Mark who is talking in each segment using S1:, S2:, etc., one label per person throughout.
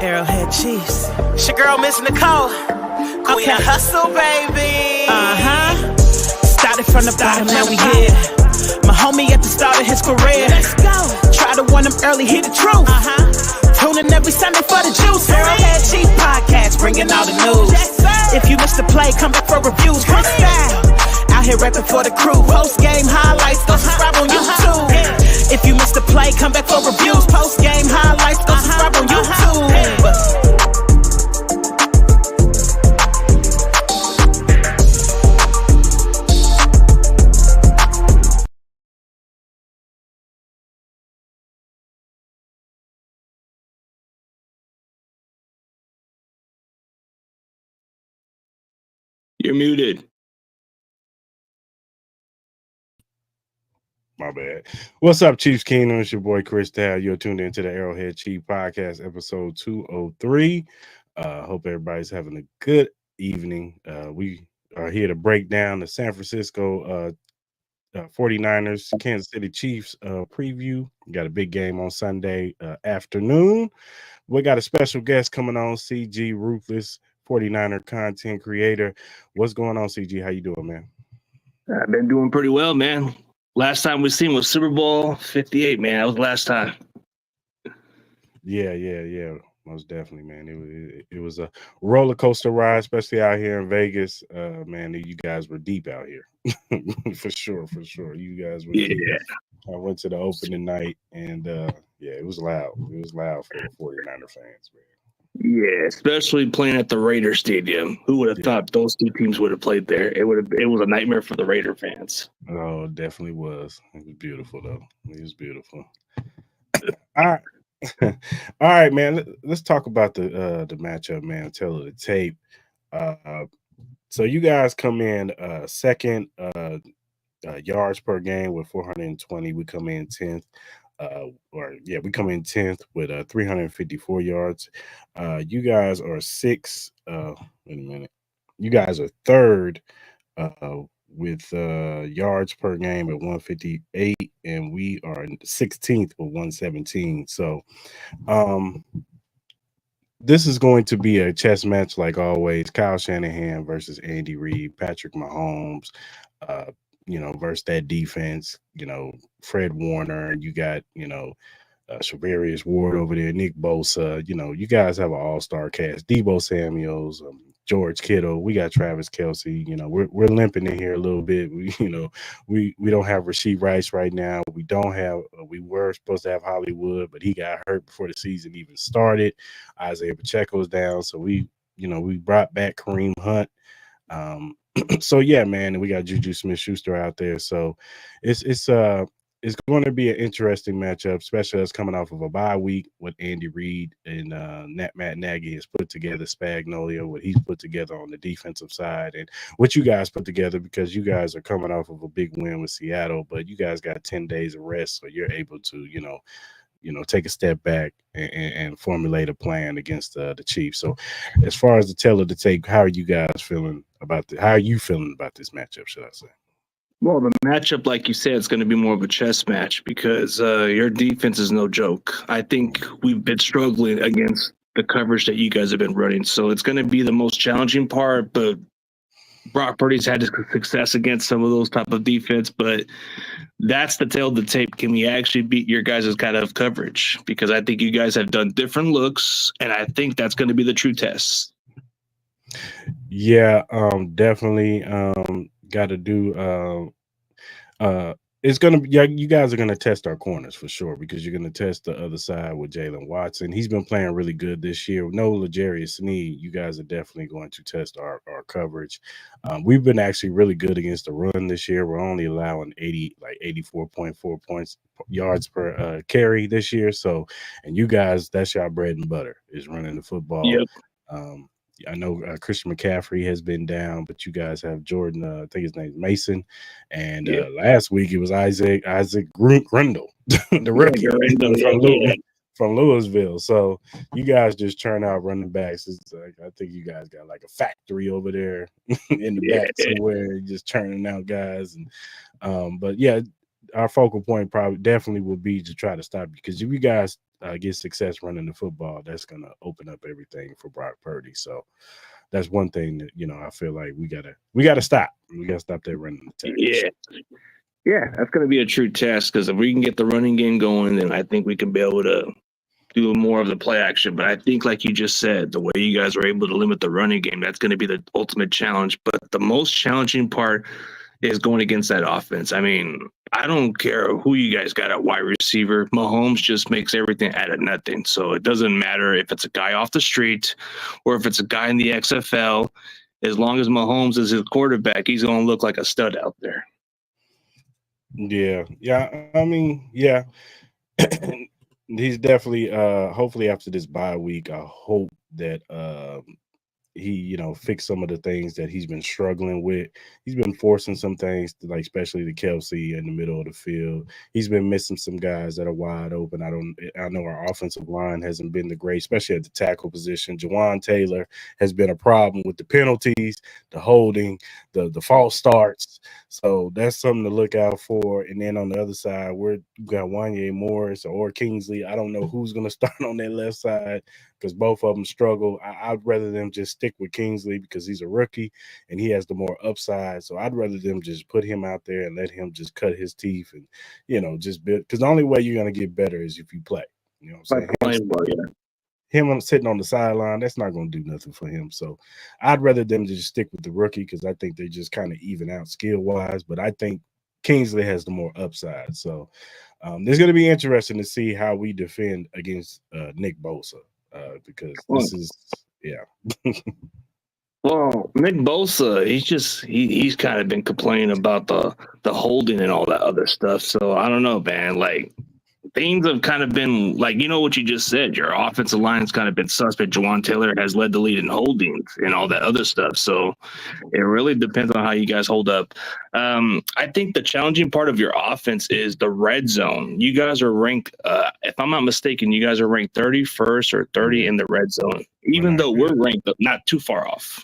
S1: Arrowhead Chiefs. It's your girl, Miss Nicole. Queen of Hustle, baby. Started from the bottom, now we here. My homie at the start of his career. Let's go. Try to warn him early, hear the truth. Tune in every Sunday for the juice. Arrowhead Chief Podcast, bringing all the news. If you missed the play, come back for reviews. Quick style. Out here rapping for the crew. Post game highlights, go subscribe on YouTube. If you missed the play, come back for reviews. Post game highlights, go subscribe on YouTube.
S2: You're muted.
S3: My bad. What's up, Chiefs Kingdom? It's your boy Chris Dow. You're tuned into the Arrowhead Chief Podcast, episode 203. Hope everybody's having a good evening. We are here to break down the San Francisco 49ers, Kansas City Chiefs preview. We got a big game on Sunday afternoon. We got a special guest coming on, CGRUTHLESS, 49er content creator. What's going on, CG? How you doing, man?
S2: I've been doing pretty well, man. Last time we seen was Super Bowl 58, man. That was the last time.
S3: Yeah. Most definitely, man. It was a roller coaster ride, especially out here in Vegas. Man, you guys were deep out here. for sure. You guys were deep. I went to the opening night, and it was loud. It was loud for the 49er fans, man.
S2: Yeah, especially playing at the Raider Stadium. Who would have thought those two teams would have played there? It was a nightmare for the Raider fans.
S3: Oh, it definitely was. It was beautiful, though. It was beautiful. All right, man. Let's talk about the matchup, man. Tell the tape. So you guys come in second yards per game with 420. We come in 10th. We come in 10th with 354 yards. You guys are sixth. Wait a minute. You guys are third with yards per game at 158, and we are 16th with 117. So this is going to be a chess match like always. Kyle Shanahan versus Andy Reid, Patrick Mahomes, versus that defense, Fred Warner, and you got, Shavarius Ward over there, Nick Bosa, you guys have an all-star cast, Debo Samuels, George Kittle, we got Travis Kelce, we're limping in here a little bit. We don't have Rashee Rice right now. We were supposed to have Hollywood, but he got hurt before the season even started. Isaiah Pacheco's down. So we brought back Kareem Hunt. So yeah, man, and we got Juju Smith-Schuster out there. So it's going to be an interesting matchup, especially us coming off of a bye week. What Andy Reid and Matt Nagy has put together, Spagnuolo, what he's put together on the defensive side, and what you guys put together, because you guys are coming off of a big win with Seattle, but you guys got 10 days of rest, so you're able to take a step back and formulate a plan against the Chiefs. So as far as the tell of the tape, how are you guys feeling about how are you feeling about this matchup, should I say?
S2: Well, the matchup, like you said, it's going to be more of a chess match because your defense is no joke. I think we've been struggling against the coverage that you guys have been running. So it's going to be the most challenging part, but Brock Purdy's had success against some of those type of defense, but that's the tale of the tape. Can we actually beat your guys' kind of coverage? Because I think you guys have done different looks, and I think that's going to be the true test.
S3: Yeah, definitely. Got to do. It's gonna be. Yeah, you guys are gonna test our corners for sure, because you're gonna test the other side with Jalen Watson. He's been playing really good this year. No L'Jarius Sneed. You guys are definitely going to test our coverage. We've been actually really good against the run this year. We're only allowing 84.4 yards per carry this year. So, and you guys, that's your bread and butter, is running the football.
S2: Yep.
S3: I know Christian McCaffrey has been down, but you guys have Jordan, I think his name is Mason. And last week it was Isaac Grundle, the rookie from Louisville. So you guys just churn out running backs. It's like, I think you guys got like a factory over there in the back somewhere, just churning out guys. And but yeah, our focal point probably definitely will be to try to stop you, because if you guys get success running the football, that's going to open up everything for Brock Purdy. So that's one thing that, you know, I feel like we gotta stop. We gotta stop that running attack.
S2: Yeah. Yeah, that's going to be a true test, because if we can get the running game going, then I think we can be able to do more of the play action. But I think, like you just said, the way you guys were able to limit the running game, that's going to be the ultimate challenge. But the most challenging part is going against that offense. I mean, I don't care who you guys got at wide receiver. Mahomes just makes everything out of nothing. So it doesn't matter if it's a guy off the street or if it's a guy in the XFL. As long as Mahomes is his quarterback, he's going to look like a stud out there.
S3: Yeah. I mean, yeah. He's definitely hopefully after this bye week, I hope that he, you know, fix some of the things that he's been struggling with. He's been forcing some things, like especially the Kelsey in the middle of the field. He's been missing some guys that are wide open. I know our offensive line hasn't been the great, especially at the tackle position. Jawan Taylor has been a problem with the penalties, the holding, the false starts. So that's something to look out for. And then on the other side, we've got Wanye Morris or Kingsley. I don't know who's going to start on that left side, because both of them struggle. I'd rather them just stick with Kingsley because he's a rookie and he has the more upside. So I'd rather them just put him out there and let him just cut his teeth and, you know, just build. Because the only way you're going to get better is if you play. You know what I'm saying? Him sitting on the sideline, that's not going to do nothing for him. So I'd rather them just stick with the rookie, because I think they just kind of even out skill-wise. But I think Kingsley has the more upside. So it's going to be interesting to see how we defend against Nick Bosa. Because this is, yeah.
S2: Well, Nick Bosa, he's kind of been complaining about the holding and all that other stuff. So I don't know, man. Like, things have kind of been like, you know what you just said. Your offensive line's kind of been suspect. Jawan Taylor has led the lead in holdings and all that other stuff. So it really depends on how you guys hold up. I think the challenging part of your offense is the red zone. You guys are ranked, if I'm not mistaken, you guys are ranked 31st or 30 in the red zone, even though we're ranked not too far off.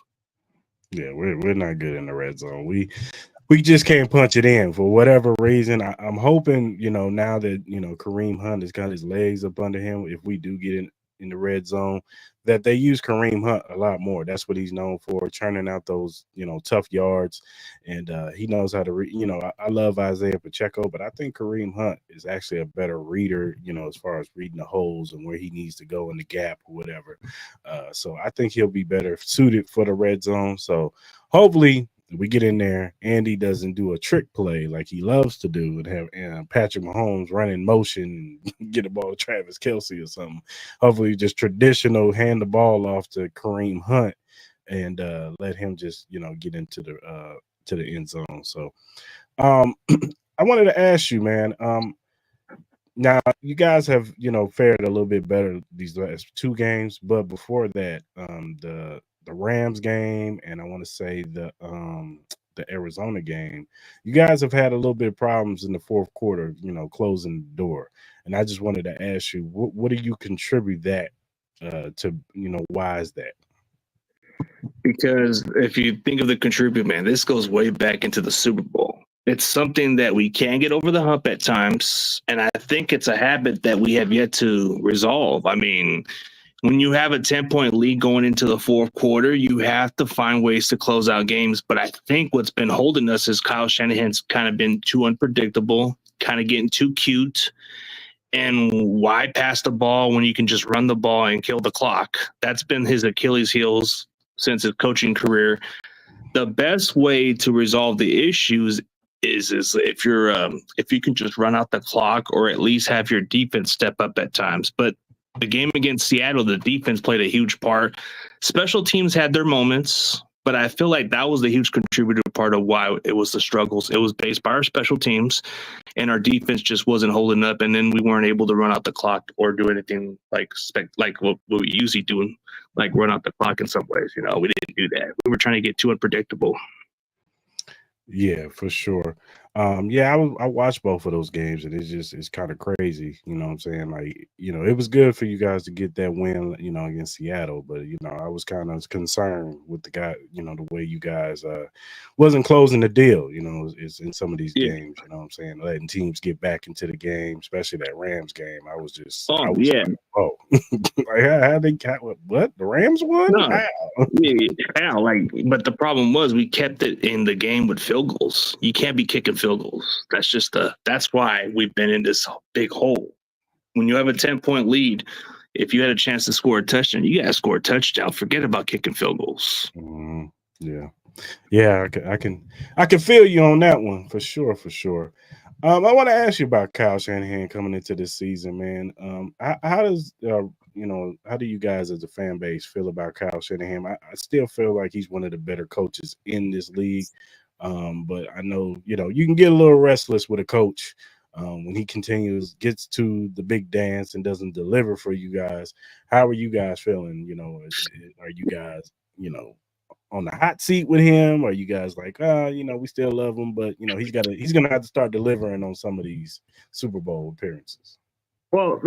S3: Yeah, we're not good in the red zone. We just can't punch it in for whatever reason. I'm hoping, you know, now that, you know, Kareem Hunt has got his legs up under him, if we do get in the red zone, that they use Kareem Hunt a lot more. That's what he's known for, churning out those, you know, tough yards. And he knows how to you know, I love Isaiah Pacheco, but I think Kareem Hunt is actually a better reader, you know, as far as reading the holes and where he needs to go in the gap or whatever. So I think he'll be better suited for the red zone. So hopefully we get in there, Andy doesn't do a trick play like he loves to do and have Patrick Mahomes run in motion and get a ball to Travis Kelsey or something. Hopefully just traditional hand the ball off to Kareem Hunt and let him just, you know, get into the end zone. So I wanted to ask you, man, now you guys have, you know, fared a little bit better these last two games, but before that, the Rams game, and I want to say the Arizona game, you guys have had a little bit of problems in the fourth quarter, you know, closing the door. And I just wanted to ask you, what do you contribute that to, you know, why is that?
S2: Because if you think of the contribute, man, this goes way back into the Super Bowl. It's something that we can get over the hump at times, and I think it's a habit that we have yet to resolve. I mean, when you have a 10-point lead going into the fourth quarter, you have to find ways to close out games. But I think what's been holding us is Kyle Shanahan's kind of been too unpredictable, kind of getting too cute. And why pass the ball when you can just run the ball and kill the clock? That's been his Achilles heels since his coaching career. The best way to resolve the issues is if you can just run out the clock, or at least have your defense step up at times. But the game against Seattle, the defense played a huge part. Special teams had their moments, but I feel like that was the huge contributor part of why it was the struggles. It was based by our special teams, and our defense just wasn't holding up, and then we weren't able to run out the clock or do anything like what we usually do, like run out the clock in some ways. You know, we didn't do that. We were trying to get too unpredictable.
S3: Yeah, for sure. Yeah, I watched both of those games, and it's kind of crazy. You know what I'm saying? Like, it was good for you guys to get that win, against Seattle, but I was kind of concerned with the guy, the way you guys wasn't closing the deal. It's in some of these
S2: Yeah.
S3: games. You know what I'm saying? Letting teams get back into the game, especially that Rams game. I was
S2: Oh
S3: like,
S2: yeah.
S3: oh, like how they got what? The Rams won?
S2: No.
S3: How?
S2: Yeah, but the problem was we kept it in the game with field goals. You can't be kicking field goals. That's why we've been in this big hole. When you have a 10-point lead, if you had a chance to score a touchdown, you gotta score a touchdown. Forget about kicking field goals.
S3: Yeah. Yeah, I can feel you on that one for sure, for sure. I want to ask you about Kyle Shanahan coming into this season, man. How does how do you guys as a fan base feel about Kyle Shanahan? I still feel like he's one of the better coaches in this league, but I know you can get a little restless with a coach when he gets to the big dance and doesn't deliver for you guys. How are you guys feeling? Are you guys on the hot seat with him? Or you guys like, we still love him, but he's gonna have to start delivering on some of these Super Bowl appearances.
S2: Well,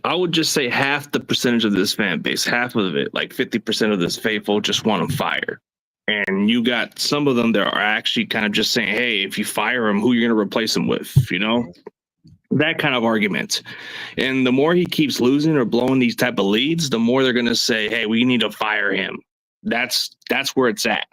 S2: I would just say half the percentage of this fan base, half of it, like 50% of this faithful, just want him fired. And you got some of them that are actually kind of just saying, hey, if you fire him, who you're going to replace him with, that kind of argument. And the more he keeps losing or blowing these type of leads, the more they're going to say, hey, we need to fire him. That's where it's at.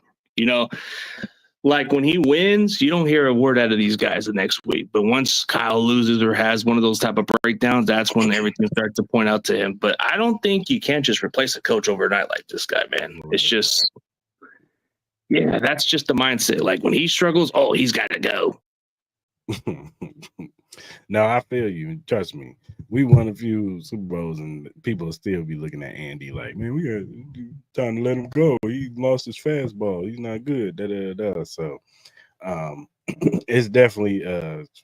S2: Like when he wins, you don't hear a word out of these guys the next week. But once Kyle loses or has one of those type of breakdowns, that's when everything starts to point out to him. But I don't think you can't just replace a coach overnight like this guy, man. It's just, yeah, that's just the mindset. Like when he struggles, oh, he's got to go.
S3: No, I feel you. Trust me. We won a few Super Bowls, and people will still be looking at Andy like, man, we are trying to let him go. He lost his fastball. He's not good. So, it's definitely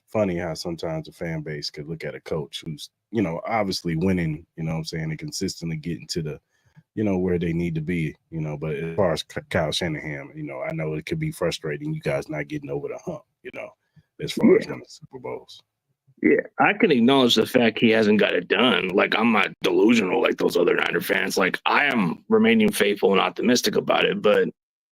S3: funny how sometimes a fan base could look at a coach who's obviously winning. You know what I'm saying, and consistently getting to the where they need to be. But as far as Kyle Shanahan, I know it could be frustrating. You guys not getting over the hump. As far as winning Super Bowls.
S2: Yeah, I can acknowledge the fact he hasn't got it done. Like, I'm not delusional like those other Niner fans. Like, I am remaining faithful and optimistic about it. But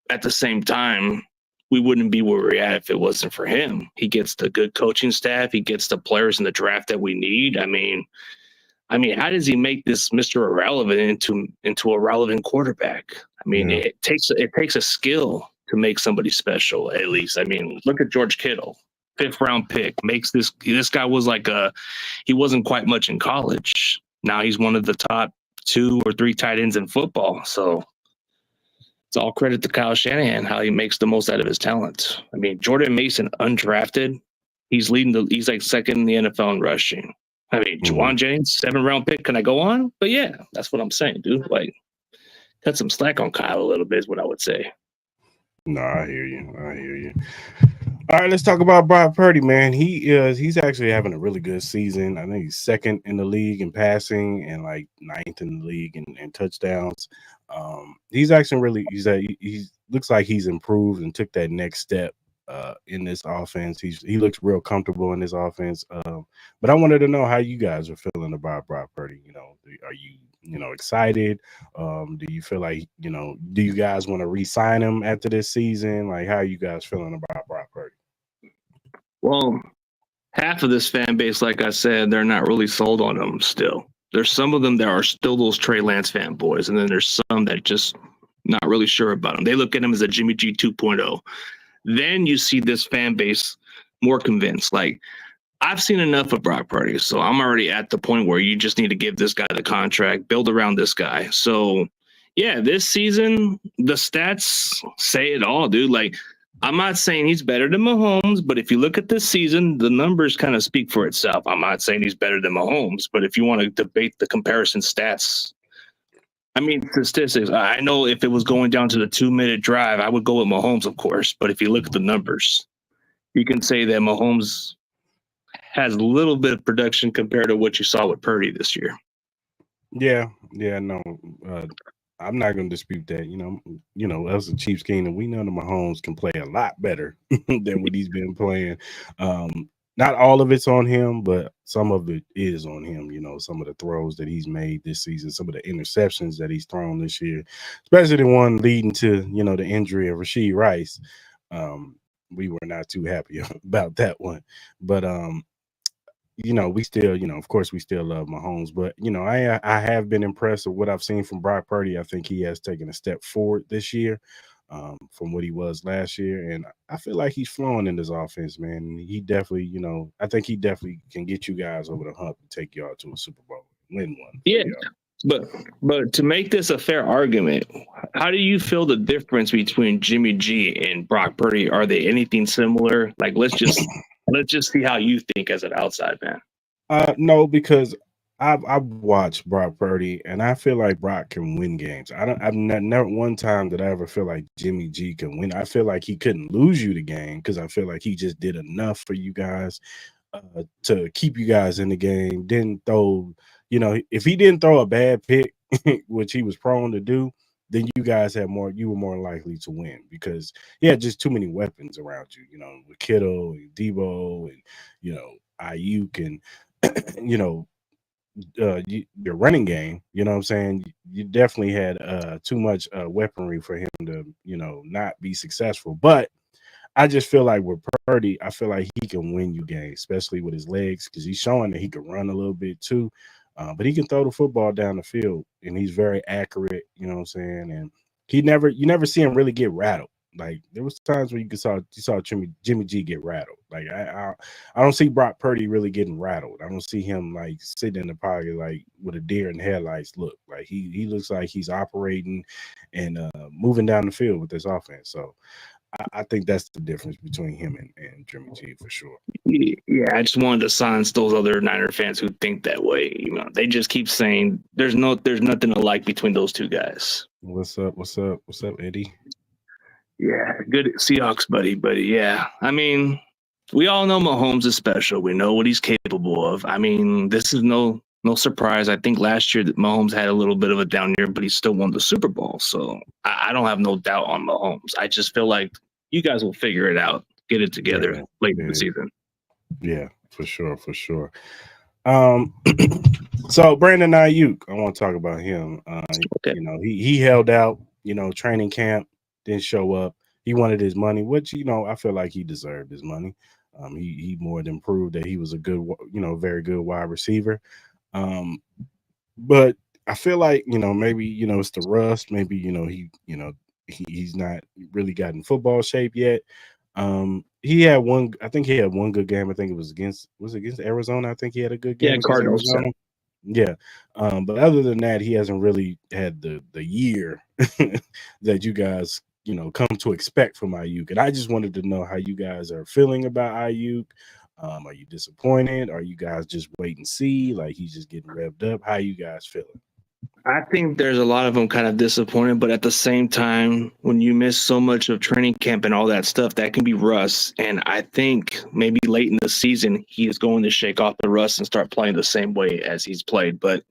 S2: at the same time, we wouldn't be where we're at if it wasn't for him. He gets the good coaching staff. He gets the players in the draft that we need. I mean, how does he make this Mr. Irrelevant into a relevant quarterback? I mean, it takes a skill to make somebody special, at least. I mean, look at George Kittle. 5th round pick makes this guy was he wasn't quite much in college. Now he's one of the top 2 or 3 tight ends in football. So it's all credit to Kyle Shanahan, how he makes the most out of his talent. I mean, Jordan Mason, undrafted, he's like second in the NFL in rushing. I mean, Juwan Jennings, 7th round pick. Can I go on? But yeah, that's what I'm saying, dude. Like, cut some slack on Kyle a little bit is what I would say.
S3: No, I hear you. All right, let's talk about Brock Purdy, man. He's actually having a really good season. I think he's 2nd in the league in passing and like 9th in the league in touchdowns. He's actually he looks like he's improved and took that next step in this offense. He looks real comfortable in this offense. But I wanted to know how you guys are feeling about Brock Purdy. Are you excited? Do you feel like do you guys want to re-sign him after this season? Like, how are you guys feeling about Brock Purdy?
S2: Well, half of this fan base, like I said, they're not really sold on him still. There's some of them that are still those Trey Lance fanboys, and then there's some that just not really sure about him. They look at him as a Jimmy G 2.0. Then you see this fan base more convinced. Like, I've seen enough of Brock Purdy, so I'm already at the point where you just need to give this guy the contract, build around this guy. So, yeah, this season, the stats say it all, dude. Like, I'm not saying he's better than Mahomes, but if you look at this season, the numbers kind of speak for itself. I'm not saying he's better than Mahomes, but if you want to debate the comparison stats, I mean, statistics, I know if it was going down to the 2-minute drive, I would go with Mahomes, of course. But if you look at the numbers, you can say that Mahomes has a little bit of production compared to what you saw with Purdy this year.
S3: Yeah, no. I'm not going to dispute that. Us at Chiefs Kingdom, we know that Mahomes can play a lot better than what he's been playing. Not all of it's on him, but some of it is on him. Some of the throws that he's made this season, some of the interceptions that he's thrown this year, especially the one leading to, the injury of Rashee Rice. We were not too happy about that one. But we still, of course, we still love Mahomes, but I have been impressed with what I've seen from Brock Purdy. I think he has taken a step forward this year from what he was last year, and I feel like he's flowing in this offense, man. And he definitely, I think he definitely can get you guys over the hump and take y'all to a Super Bowl, win one.
S2: Yeah, but to make this a fair argument, how do you feel the difference between Jimmy G and Brock Purdy? Are they anything similar? Like, let's just see how you think as an outside fan.
S3: No, because I've watched Brock Purdy, and I feel like Brock can win games. I've never one time that I ever feel like Jimmy G can win. I feel like he couldn't lose you the game because I feel like he just did enough for you guys to keep you guys in the game. Didn't throw, if he didn't throw a bad pick, which he was prone to do, then you guys had more. You were more likely to win because he had just too many weapons around you. With Kittle and Debo and Ayuk and your running game, what I'm saying? You definitely had too much weaponry for him to, not be successful. But I just feel like with Purdy, I feel like he can win you games, especially with his legs, because he's showing that he can run a little bit too. But he can throw the football down the field, and he's very accurate, you know what I'm saying? And you never see him really get rattled. Like there was times where you saw Jimmy G get rattled. Like I don't see Brock Purdy really getting rattled. I don't see him like sitting in the pocket like with a deer in the headlights look. Like he looks like he's operating and moving down the field with this offense. So I think that's the difference between him and Jimmy G for sure.
S2: Yeah, I just wanted to silence those other Niner fans who think that way. They just keep saying there's nothing alike between those two guys.
S3: What's up, Eddie?
S2: Yeah, good Seahawks buddy. Yeah, I mean, we all know Mahomes is special. We know what he's capable of. I mean, this is no surprise. I think last year that Mahomes had a little bit of a down year, but he still won the Super Bowl. So I don't have no doubt on Mahomes. I just feel like you guys will figure it out, get it together late in the season.
S3: Yeah, for sure. So Brandon Ayuk, I want to talk about him.
S2: Okay.
S3: He held out. Training camp didn't show up. He wanted his money, which I feel like he deserved his money. He more than proved that he was a good, very good wide receiver. But I feel like maybe it's the rust. Maybe he's not really gotten football shape yet. He had one. I think he had one good game. I think it was against Arizona. I think he had a good game.
S2: Yeah, Cardinals.
S3: Yeah. But other than that, he hasn't really had the year that you guys come to expect from Ayuk. And I just wanted to know how you guys are feeling about Ayuk. Are you disappointed? Are you guys just wait and see? Like he's just getting revved up? How you guys feeling?
S2: I think there's a lot of them kind of disappointed, but at the same time, when you miss so much of training camp and all that stuff, that can be rust. And I think maybe late in the season, he is going to shake off the rust and start playing the same way as he's played. But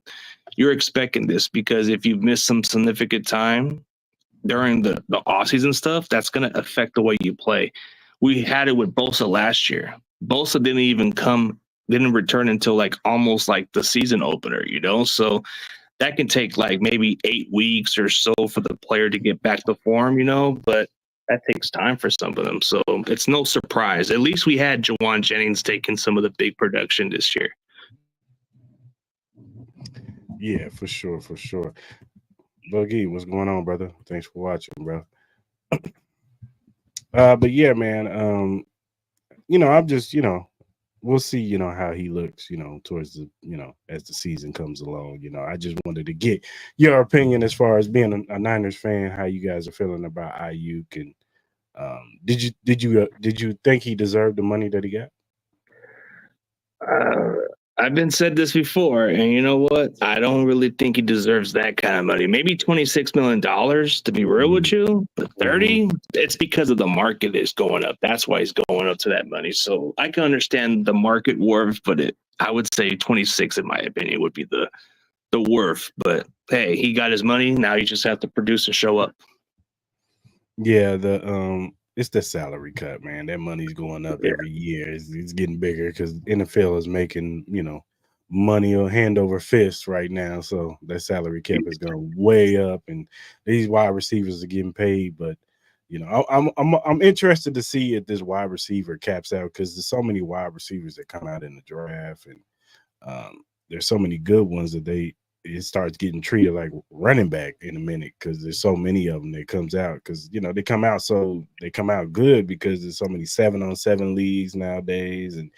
S2: you're expecting this because if you've missed some significant time during the offseason stuff, that's going to affect the way you play. We had it with Bosa last year. Bosa didn't return until like almost like the season opener, So that can take like maybe 8 weeks or so for the player to get back to form, but that takes time for some of them. So it's no surprise. At least we had Jawan Jennings taking some of the big production this year.
S3: Yeah, for sure. Boogie, what's going on, brother? Thanks for watching, bro. But yeah, man, I'm just, we'll see, how he looks, towards the, as the season comes along. I just wanted to get your opinion as far as being a Niners fan, how you guys are feeling about Ayuk, and did you think he deserved the money that he got?
S2: I've been said this before, and you know what? I don't really think he deserves that kind of money. Maybe $26 million, to be real with you. But 30, it's because of the market is going up. That's why he's going up to that money. So I can understand the market worth, but I would say 26, in my opinion, would be the the worth. But hey, he got his money. Now you just have to produce and show up.
S3: Yeah, it's the salary cut, man. That money's going up
S2: Yeah.
S3: every year. It's getting bigger because NFL is making, money or hand over fist right now. So that salary cap is going way up, and these wide receivers are getting paid. But I'm interested to see if this wide receiver caps out because there's so many wide receivers that come out in the draft, and there's so many good ones that it starts getting treated like running back in a minute because there's so many of them that comes out because they come out good because there's so many 7-on-7 leagues nowadays, and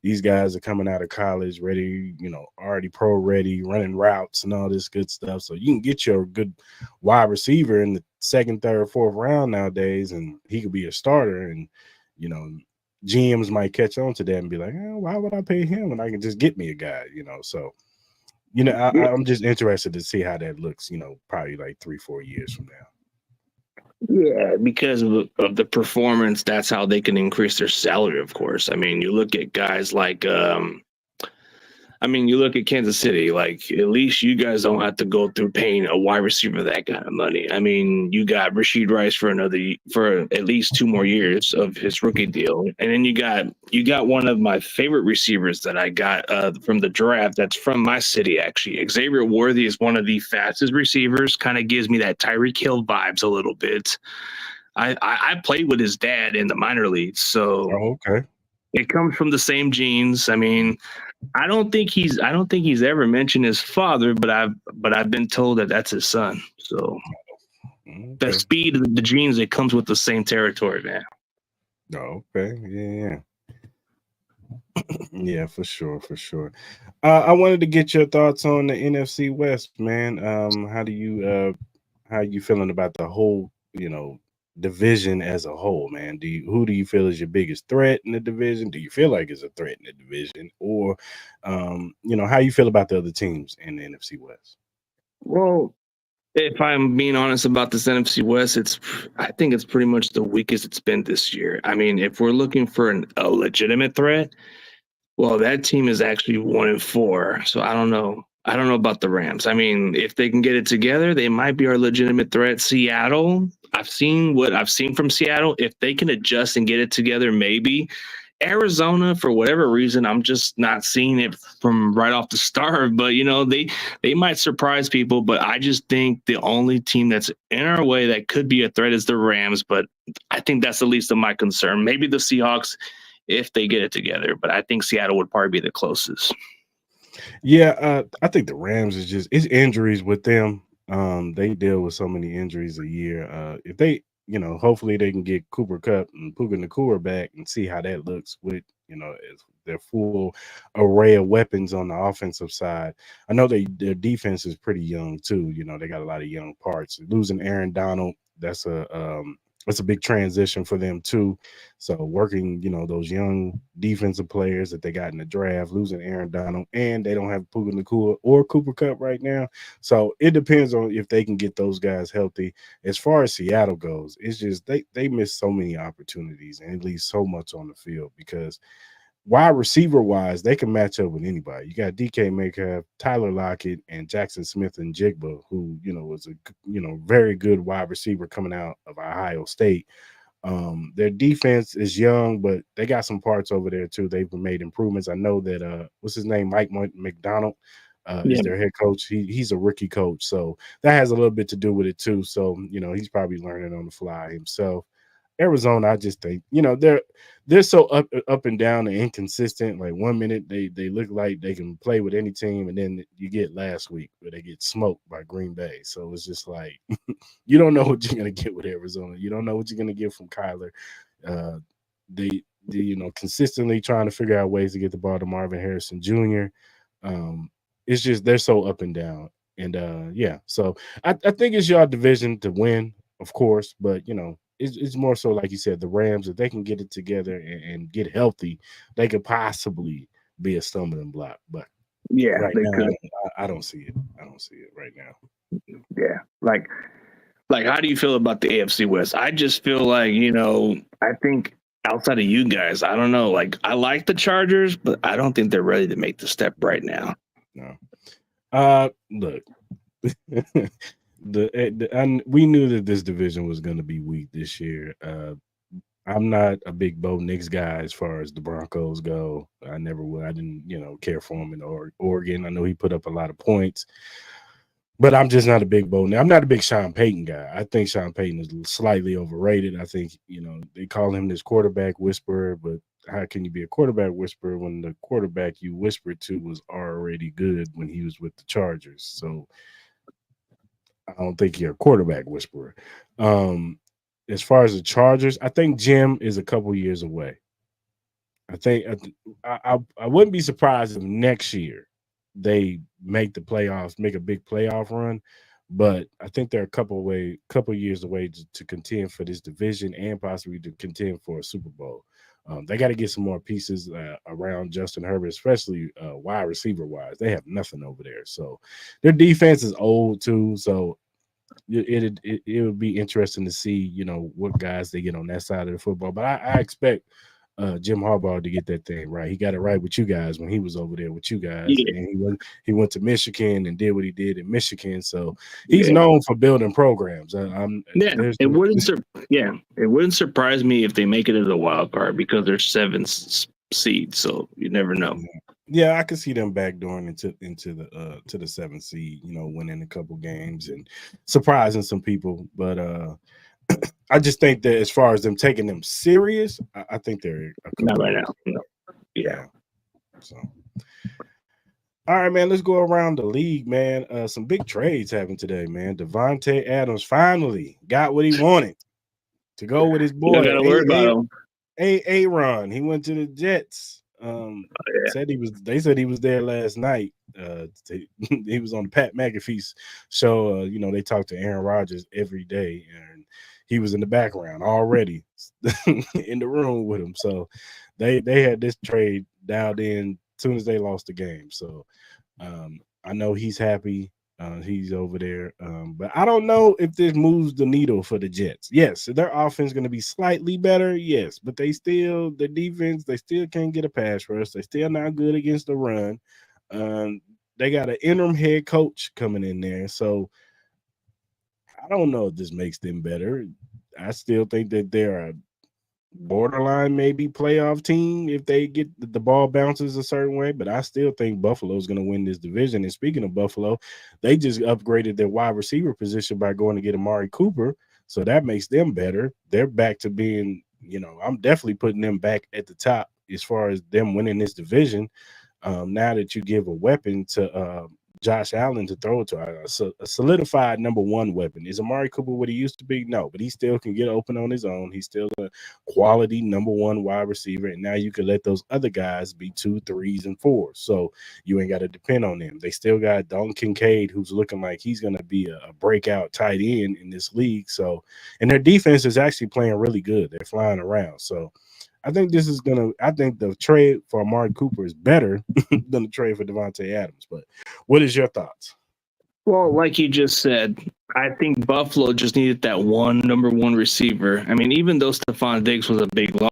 S3: these guys are coming out of college ready, already pro ready, running routes and all this good stuff. So you can get your good wide receiver in the second, third, fourth round nowadays, and he could be a starter. And GMs might catch on to that and be like, why would I pay him when I can just get me a guy, So, I'm just interested to see how that looks, probably like 3-4 years from now.
S2: Yeah, because of the performance, that's how they can increase their salary, of course. I mean, you look at guys like you look at Kansas City, like at least you guys don't have to go through paying a wide receiver that kind of money. I mean, you got Rashid Rice for at least 2 more years of his rookie deal. And then you got one of my favorite receivers that I got from the draft that's from my city, actually. Xavier Worthy is one of the fastest receivers, kind of gives me that Tyreek Hill vibes a little bit. I played with his dad in the minor leagues, so
S3: okay.
S2: It comes from the same genes. I mean, I don't think he's ever mentioned his father, but I've been told that that's his son. So the speed of the genes, it comes with the same territory, man.
S3: Okay. Yeah. Yeah, for sure. I wanted to get your thoughts on the NFC West, man. How are you feeling about the whole, division as a whole, man? Who do you feel is your biggest threat in the division? Do you feel like it's a threat in the division? Or how you feel about the other teams in the NFC West?
S2: Well, if I'm being honest about this NFC West, I think it's pretty much the weakest it's been this year. I mean, if we're looking for a legitimate threat, well, that team is actually 1-4. So I don't know. I don't know about the Rams. I mean, if they can get it together, they might be our legitimate threat. Seattle, I've seen what I've seen from Seattle. If they can adjust and get it together, maybe. Arizona, for whatever reason, I'm just not seeing it from right off the start. But they might surprise people. But I just think the only team that's in our way that could be a threat is the Rams. But I think that's the least of my concern. Maybe the Seahawks, if they get it together. But I think Seattle would probably be the closest.
S3: Yeah, I think the Rams it's injuries with them. They deal with so many injuries a year. If they, hopefully they can get Cooper Kupp and Puka Nacua back and see how that looks with, their full array of weapons on the offensive side. I know their defense is pretty young too. They got a lot of young parts. Losing Aaron Donald, that's a big transition for them too. So working, those young defensive players that they got in the draft, losing Aaron Donald, and they don't have Puka Nacua or Cooper Kupp right now. So it depends on if they can get those guys healthy. As far as Seattle goes, it's just they miss so many opportunities and it leaves so much on the field because wide receiver wise, they can match up with anybody. You got DK Metcalf, Tyler Lockett, and Jackson Smith and Jigba, who was a very good wide receiver coming out of Ohio State. Their defense is young, but they got some parts over there too. They've made improvements. I know that what's his name, Mike McDonald, is their head coach. He's a rookie coach, so that has a little bit to do with it too. So he's probably learning on the fly himself. Arizona, I just think, they're so up and down and inconsistent. Like 1 minute they look like they can play with any team, and then you get last week where they get smoked by Green Bay. So it's just like you don't know what you're gonna get with Arizona. You don't know what you're gonna get from Kyler. They consistently trying to figure out ways to get the ball to Marvin Harrison Jr. It's just they're so up and down. And so I think it's your division to win, of course, but it's more so like you said, the Rams, if they can get it together and get healthy, they could possibly be a stumbling block. But
S2: yeah,
S3: right
S2: they
S3: now,
S2: could.
S3: I don't see it. I don't see it right now.
S2: Yeah, like how do you feel about the AFC West? I just feel like I think outside of you guys, I don't know. Like I like the Chargers, but I don't think they're ready to make the step right now.
S3: No. Look, we knew that this division was going to be weak this year. I'm not a big Bo Nix guy as far as the Broncos go. I never will. I didn't, care for him in Oregon. I know he put up a lot of points, but I'm just not a big Bo. I'm not a big Sean Payton guy. I think Sean Payton is slightly overrated. I think, they call him this quarterback whisperer, but how can you be a quarterback whisperer when the quarterback you whispered to was already good when he was with the Chargers? So I don't think you're a quarterback whisperer. As far as the Chargers, I think Jim is a couple years away. I think I wouldn't be surprised if next year they make the playoffs, make a big playoff run. But I think they're a couple years away to contend for this division and possibly to contend for a Super Bowl. They got to get some more pieces around Justin Herbert, especially wide receiver wise. They have nothing over there, so their defense is old too. So it would be interesting to see what guys they get on that side of the football. But I expect Jim Harbaugh to get that thing right. He got it right with you guys when he was over there with you guys,
S2: Yeah.
S3: and he went to Michigan and did what he did in Michigan. So he's known for building programs.
S2: It wouldn't surprise me if they make it as a wild card because they're seventh seed, so you never know.
S3: Yeah, I could see them backdooring into the to the 7th seed, winning a couple games and surprising some people. But I just think that as far as them taking them serious, I think they're
S2: not right now. No. Yeah.
S3: So, all right, man. Let's go around the league, man. Some big trades happened today, man. Devontae Adams finally got what he wanted to go with his boy.
S2: Gotta worry about him.
S3: Aaron. He went to the Jets. They said he was there last night. He was on the Pat McAfee show. They talked to Aaron Rodgers every day, and he was in the background already in the room with him. So they had this trade dialed in as soon as they lost the game. So I know he's happy. He's over there. But I don't know if this moves the needle for the Jets. Yes, their offense is going to be slightly better. Yes, but the defense, they still can't get a pass rush. They still not good against the run. They got an interim head coach coming in there. So I don't know if this makes them better. I still think that they're a borderline maybe playoff team if they get the ball bounces a certain way, but I still think Buffalo is going to win this division. And speaking of Buffalo, they just upgraded their wide receiver position by going to get Amari Cooper, so that makes them better. They're back to being, I'm definitely putting them back at the top as far as them winning this division. Now that you give a weapon to Josh Allen to throw it to, a solidified number one weapon. Is Amari Cooper what he used to be? No, but he still can get open on his own. He's still a quality number one wide receiver, and now you can let those other guys be 2, 3s, and 4s. So you ain't got to depend on them. They still got Dalton Kincaid, who's looking like he's going to be a breakout tight end in this league. So, and their defense is actually playing really good. They're flying around. So I think the trade for Amari Cooper is better than the trade for Devontae Adams. But what is your thoughts?
S2: Well, like you just said, I think Buffalo just needed that number one receiver. I mean, even though Stephon Diggs was a big loss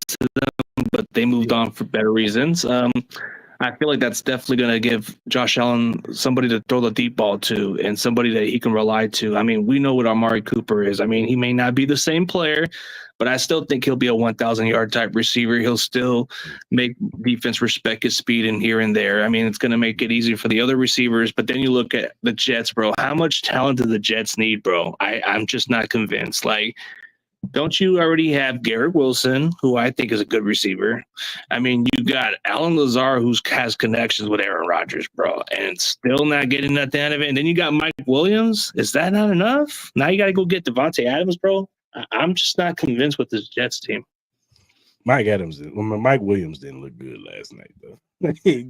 S2: to them, but they moved on for better reasons. I feel like that's definitely going to give Josh Allen somebody to throw the deep ball to and somebody that he can rely to. I mean, we know what Amari Cooper is. I mean, he may not be the same player, but I still think he'll be a 1,000-yard type receiver. He'll still make defense respect his speed and here and there. I mean, it's going to make it easier for the other receivers. But then you look at the Jets, bro. How much talent do the Jets need, bro? I'm just not convinced. Like, don't you already have Garrett Wilson, who I think is a good receiver? I mean, you got Alan Lazar, who has connections with Aaron Rodgers, bro, and still not getting nothing out of it. And then you got Mike Williams. Is that not enough? Now you got to go get Devontae Adams, bro. I'm just not convinced with this Jets team.
S3: Mike Williams didn't look good last night, though. He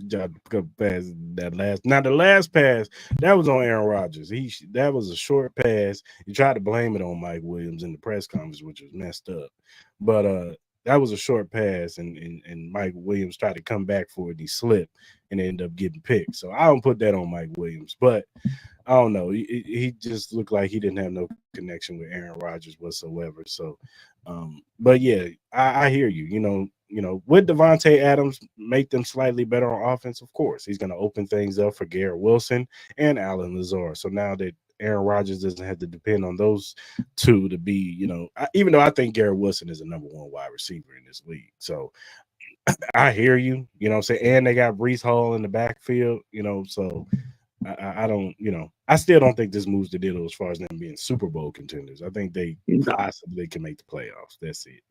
S3: dropped a couple passes the last pass that was on Aaron Rodgers. That was a short pass. He tried to blame it on Mike Williams in the press conference, which was messed up. But that was a short pass, and Mike Williams tried to come back for it. And he slipped and ended up getting picked. So I don't put that on Mike Williams, but I don't know. He just looked like he didn't have no connection with Aaron Rodgers whatsoever. So, but yeah, I hear you. would Devontae Adams make them slightly better on offense? Of course, he's going to open things up for Garrett Wilson and Allen Lazard. So now that Aaron Rodgers doesn't have to depend on those two to be, even though I think Garrett Wilson is a number one wide receiver in this league. So I hear you, you know what I'm saying? And they got Breece Hall in the backfield, so I don't, I still don't think this moves the needle as far as them being Super Bowl contenders. I think they possibly can make the playoffs. That's it.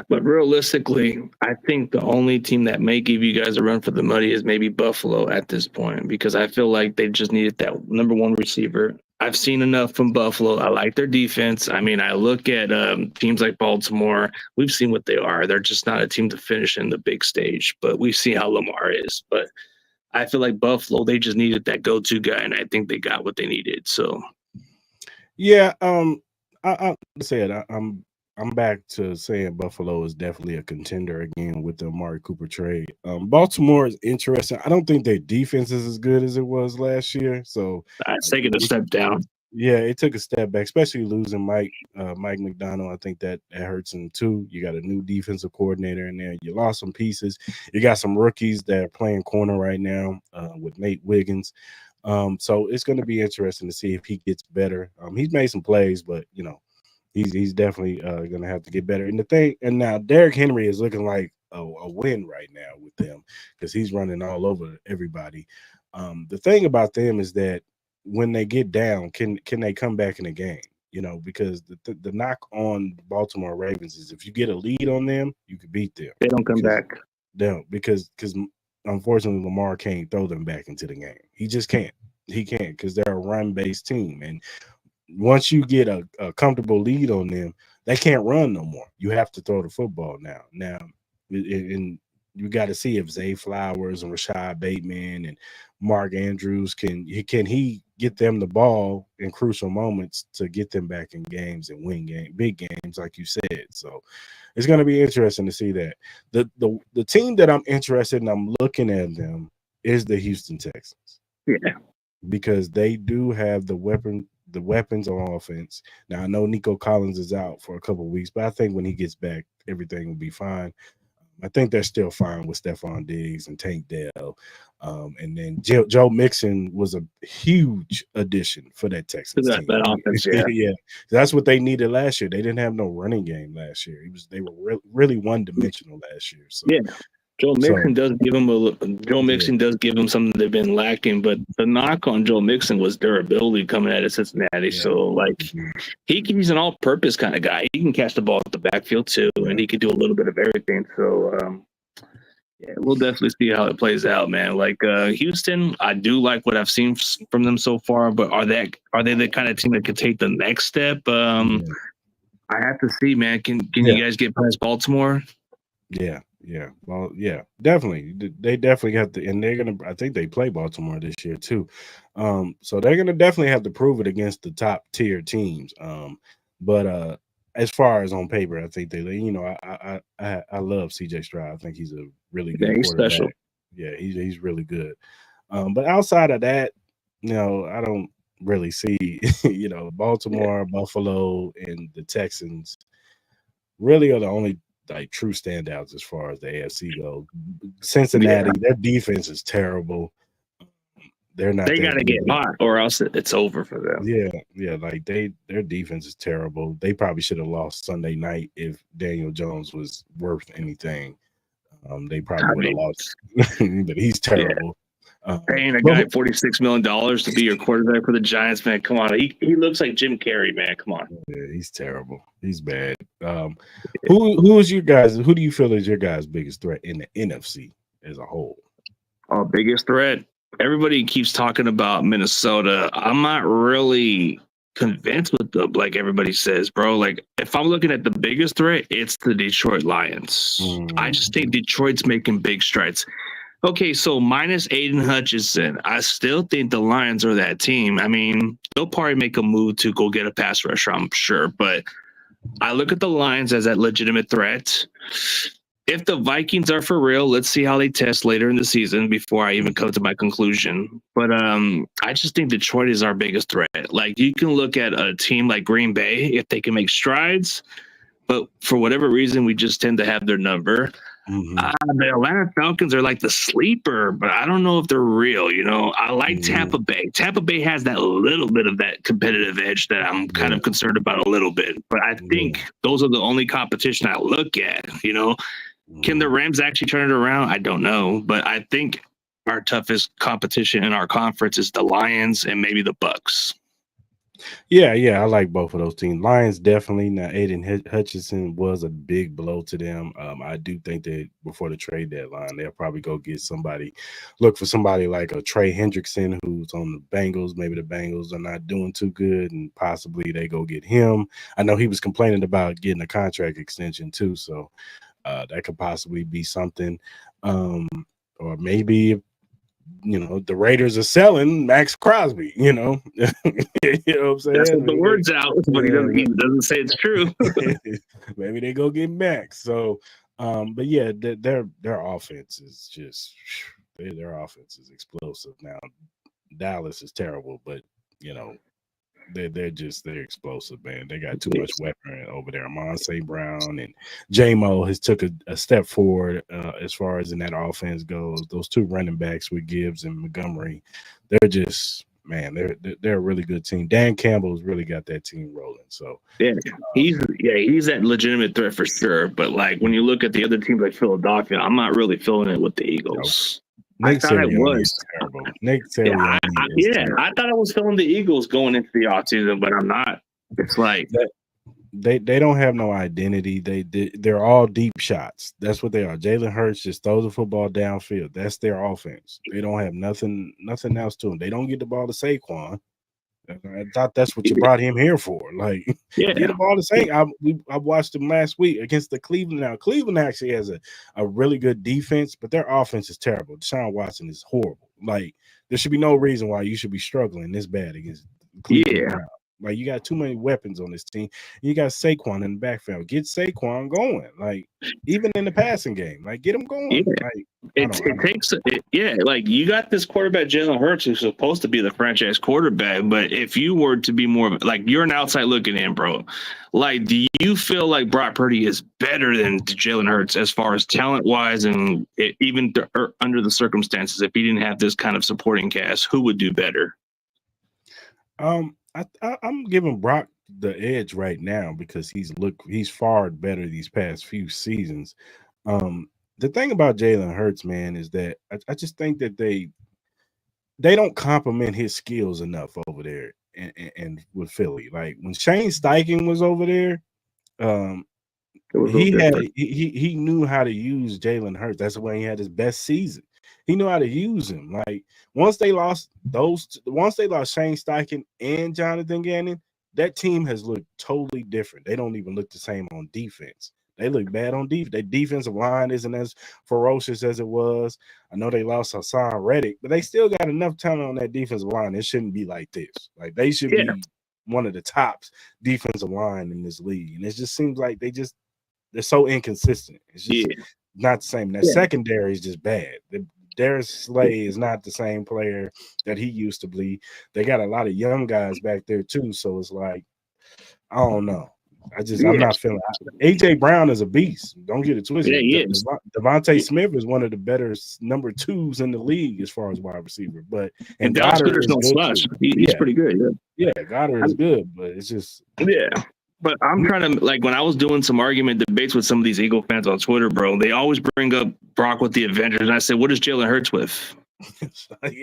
S2: But realistically, I think the only team that may give you guys a run for the money is maybe Buffalo at this point, because I feel like they just needed that number one receiver. I've seen enough from Buffalo. I like their defense. I mean, I look at teams like Baltimore. We've seen what they are. They're just not a team to finish in the big stage, but we see how Lamar is. But I feel like Buffalo, they just needed that go-to guy, and I think they got what they needed. So,
S3: yeah, I said I'm back to saying Buffalo is definitely a contender again with the Amari Cooper trade. Baltimore is interesting. I don't think their defense is as good as it was last year. So
S2: it's taking a step down.
S3: Yeah, it took a step back, especially losing Mike McDonald. I think that hurts him too. You got a new defensive coordinator in there. You lost some pieces. You got some rookies that are playing corner right now with Nate Wiggins. So it's going to be interesting to see if he gets better. He's made some plays, but he's definitely going to have to get better. And now Derrick Henry is looking like a win right now with them because he's running all over everybody. The thing about them is that when they get down, can they come back in a game? Because the knock on the Baltimore Ravens is if you get a lead on them, you can beat them.
S2: They don't come back.
S3: No, because unfortunately Lamar can't throw them back into the game. He just can't. He can't because they're a run-based team. And once you get a comfortable lead on them, they can't run no more. You have to throw the football now. And you got to see if Zay Flowers and Rashad Bateman and Mark Andrews can he get them the ball in crucial moments to get them back in games and win big games, like you said. So it's going to be interesting to see that. The team that I'm interested in, I'm looking at them, is the Houston Texans.
S2: Yeah,
S3: because they do have the weapons on offense. Now I know Nico Collins is out for a couple of weeks, but I think when he gets back, everything will be fine. I think they're still fine with Stephon Diggs and Tank Dell. And then Joe Mixon was a huge addition for that Texans team.
S2: That offense,
S3: yeah. That's what they needed last year. They didn't have no running game last year. They were really one-dimensional last year. So
S2: yeah. Joe Mixon does give them something they've been lacking, but the knock on Joe Mixon was durability coming out of Cincinnati. Yeah. So he's an all-purpose kind of guy. He can catch the ball at the backfield too, and he can do a little bit of everything. So we'll definitely see how it plays out, man. Houston, I do like what I've seen from them so far, but are they the kind of team that could take the next step? I have to see, man. Can you guys get past Baltimore?
S3: Yeah. Yeah, well, yeah, definitely. They definitely have to, and I think they play Baltimore this year too. So they're gonna definitely have to prove it against the top tier teams. But as far as on paper, I think I love CJ Stroud. I think he's a really good quarterback.
S2: Special.
S3: Yeah, he's really good. But outside of that, I don't really see, Baltimore, Buffalo, and the Texans really are the only true standouts as far as the AFC goes. Cincinnati, their defense is terrible. They're not.
S2: They got to get hot, or else it's over for them.
S3: Yeah. Their defense is terrible. They probably should have lost Sunday night if Daniel Jones was worth anything. They probably would have lost, but he's terrible.
S2: Paying a guy $46 million to be your quarterback for the Giants, man. Come on. He looks like Jim Carrey, man. Come on.
S3: Yeah, he's terrible. He's do you feel is your guys' biggest threat in the NFC as a whole?
S2: Our biggest threat? Everybody keeps talking about Minnesota. I'm not really convinced with them, like everybody says, bro. If I'm looking at the biggest threat, it's the Detroit Lions. I just think Detroit's making big strides. Okay, so minus Aiden Hutchinson, I still think the Lions are that team. I mean, they'll probably make a move to go get a pass rusher, I'm sure. But I look at the Lions as that legitimate threat. If the Vikings are for real, let's see how they test later in the season before I even come to my conclusion. But I just think Detroit is our biggest threat. You can look at a team like Green Bay, if they can make strides, but for whatever reason, we just tend to have their number. The Atlanta Falcons are like the sleeper, but I don't know if they're real. I like Tampa Bay. Tampa Bay has that little bit of that competitive edge that I'm kind of concerned about a little bit. But I think those are the only competition I look at. Can the Rams actually turn it around? I don't know, but I think our toughest competition in our conference is the Lions and maybe the Bucks.
S3: Yeah, I like both of those teams. Lions definitely. Now, Aiden Hutchinson was a big blow to them. I do think that before the trade deadline, they'll probably go get look for somebody like a Trey Hendrickson who's on the Bengals. Maybe the Bengals are not doing too good, and possibly they go get him. I know he was complaining about getting a contract extension too, so that could possibly be something. Or maybe the Raiders are selling Max Crosby, you know what I'm saying?
S2: That's what the word's out, but he doesn't say it's true.
S3: Maybe they go get Max. So, but yeah, their offense is just their offense is explosive. Now, Dallas is terrible, but they're explosive, man. They got too much weapon over there. Monse Brown and J-Mo has took a step forward as far as in that offense goes. Those two running backs with Gibbs and Montgomery, they're just, man, they're a really good team. Dan Campbell's really got that team rolling. So
S2: he's that legitimate threat for sure. But like when you look at the other teams like Philadelphia, I'm not really feeling it with the Eagles.
S3: I thought it was terrible. Nick Sirianni
S2: I thought I was feeling the Eagles going into the offseason, but I'm not. It's like
S3: they don't have no identity. They're all deep shots. That's what they are. Jalen Hurts just throws the football downfield. That's their offense. They don't have nothing else to them. They don't get the ball to Saquon. I thought that's what you brought him here for. Like, get the ball to Saquon. I watched him last week against the Cleveland. Now, Cleveland actually has a really good defense, but their offense is terrible. Deshaun Watson is horrible. Like, there should be no reason why you should be struggling this bad against Cleveland. Yeah. Like, you got too many weapons on this team. You got Saquon in the backfield. Get Saquon going. Like, even in the passing game, like, get him going.
S2: Yeah.
S3: Like,
S2: like you got this quarterback, Jalen Hurts, who's supposed to be the franchise quarterback. But if you were to be more like you're an outside looking in, bro, like, do you feel like Brock Purdy is better than Jalen Hurts as far as talent wise and even under the circumstances? If he didn't have this kind of supporting cast, who would do better?
S3: I'm giving Brock the edge right now because he's fared better these past few seasons. The thing about Jalen Hurts, man, is that I just think that they don't compliment his skills enough over there and with Philly. Like when Shane Steichen was over there, he knew how to use Jalen Hurts. That's when he had his best season. He knew how to use him. Like once they lost Shane Steichen and Jonathan Gannon, that team has looked totally different. They don't even look the same on defense. They look bad on defense. Their defensive line isn't as ferocious as it was. I know they lost Hassan Reddick, but they still got enough talent on that defensive line. It shouldn't be like this. Like they should be one of the top defensive line in this league. And it just seems like they're so inconsistent. It's just not the same. That secondary is just bad. Darius Slay is not the same player that he used to be. They got a lot of young guys back there too. So it's like, I don't know. I'm not feeling it. AJ Brown is a beast. Don't get it twisted. Devontae Smith is one of the better number 2s in the league as far as wide receiver. But and Goddard is good.
S2: He's pretty good.
S3: Yeah, Goddard is good, but it's just
S2: But I'm trying to, like, when I was doing some argument debates with some of these Eagle fans on Twitter, bro, they always bring up Brock with the Avengers, and I said, "What is Jalen Hurts with?" Ask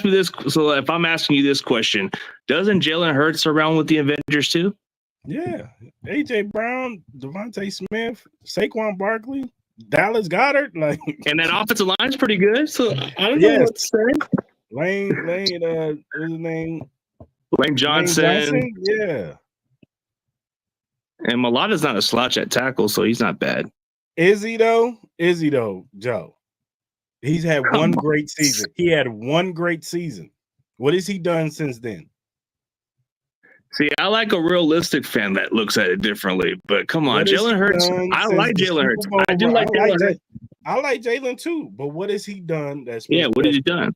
S2: me this. So if I'm asking you this question, doesn't Jalen Hurts surround with the Avengers too?
S3: Yeah, AJ Brown, Devontae Smith, Saquon Barkley, Dallas Goedert, like,
S2: and that offensive line is pretty good. So I don't know what to say.
S3: Lane, what's his name?
S2: Lane Johnson.
S3: Yeah.
S2: And Mulata's not a slouch at tackle, so he's not bad.
S3: Is he though, Joe? He's had one great season. He had one great season. What has he done since then?
S2: See, I like a realistic fan that looks at it differently. But come on, Jalen Hurts. I like Jalen Hurts. I do like Jalen Hurts.
S3: I like Jalen too. But what has he done?
S2: What has he done?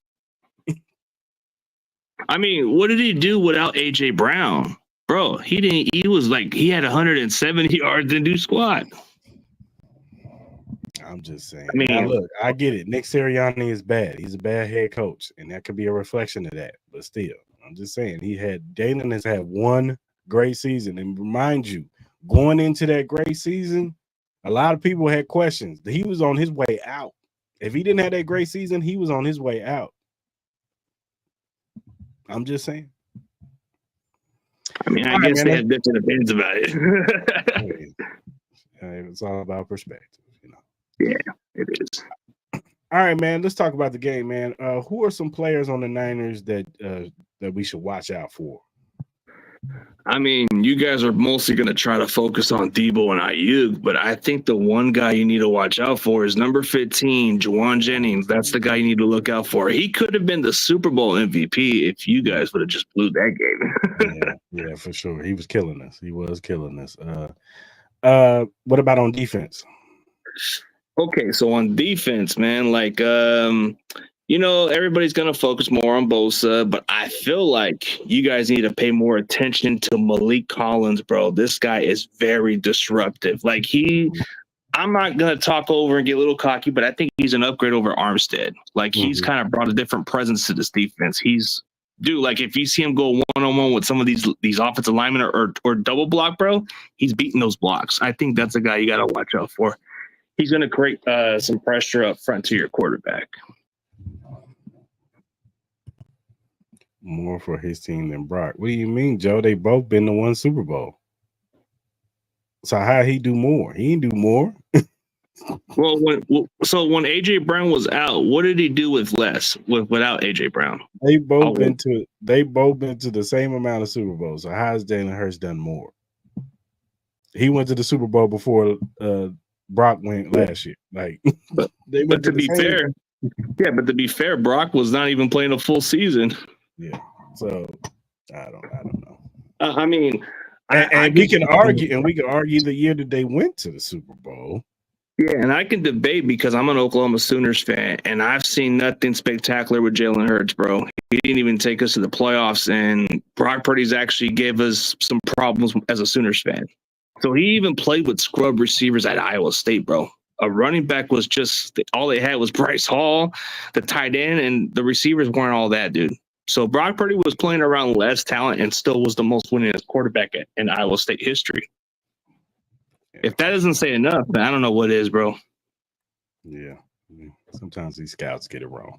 S2: I mean, what did he do without AJ Brown? Bro, he didn't. He was like he had 170 yards and do squat.
S3: I'm just saying.
S2: I mean,
S3: now look, I get it. Nick Sirianni is bad. He's a bad head coach, and that could be a reflection of that. But still, I'm just saying Dalen has had one great season. And remind you, going into that great season, a lot of people had questions. He was on his way out. If he didn't have that great season, he was on his way out. I'm just saying.
S2: I mean, I guess they have different opinions about it.
S3: It's all about perspective, you know.
S2: Yeah, it is.
S3: All right, man. Let's talk about the game, man. Who are some players on the Niners that we should watch out for?
S2: I mean, you guys are mostly going to try to focus on Debo and Ayuk, but I think the one guy you need to watch out for is number 15, Juwan Jennings. That's the guy you need to look out for. He could have been the Super Bowl MVP if you guys would have just blew that
S3: game. yeah, for sure. He was killing us. He was killing us. What about on defense?
S2: Okay, so on defense, man, like you know, everybody's going to focus more on Bosa, but I feel like you guys need to pay more attention to Malik Collins, bro. This guy is very disruptive. Like I'm not going to talk over and get a little cocky, but I think he's an upgrade over Armstead. Like he's kind of brought a different presence to this defense. Like if you see him go one-on-one with some of these offensive linemen or double block, bro, he's beating those blocks. I think that's a guy you got to watch out for. He's going to create some pressure up front to your quarterback.
S3: More for his team than Brock. What do you mean, Joe? They both been to one Super Bowl. So how he do more? He didn't do more.
S2: Well, when AJ Brown was out, what did he do without AJ Brown?
S3: They both been to the same amount of Super Bowls. So how has Jalen Hurts done more? He went to the Super Bowl before Brock went last year. Like,
S2: but to be fair, Brock was not even playing a full season.
S3: Yeah, so I don't know.
S2: I mean,
S3: we can argue the year that they went to the Super Bowl.
S2: Yeah, and I can debate because I'm an Oklahoma Sooners fan, and I've seen nothing spectacular with Jalen Hurts, bro. He didn't even take us to the playoffs, and Brock Purdy's actually gave us some problems as a Sooners fan. So he even played with scrub receivers at Iowa State, bro. A running back was just all they had was Bryce Hall, the tight end, and the receivers weren't all that, dude. So Brock Purdy was playing around less talent and still was the most winningest quarterback in Iowa State history. Yeah. If that doesn't say enough, I don't know what is, bro.
S3: Yeah. Sometimes these scouts get it wrong.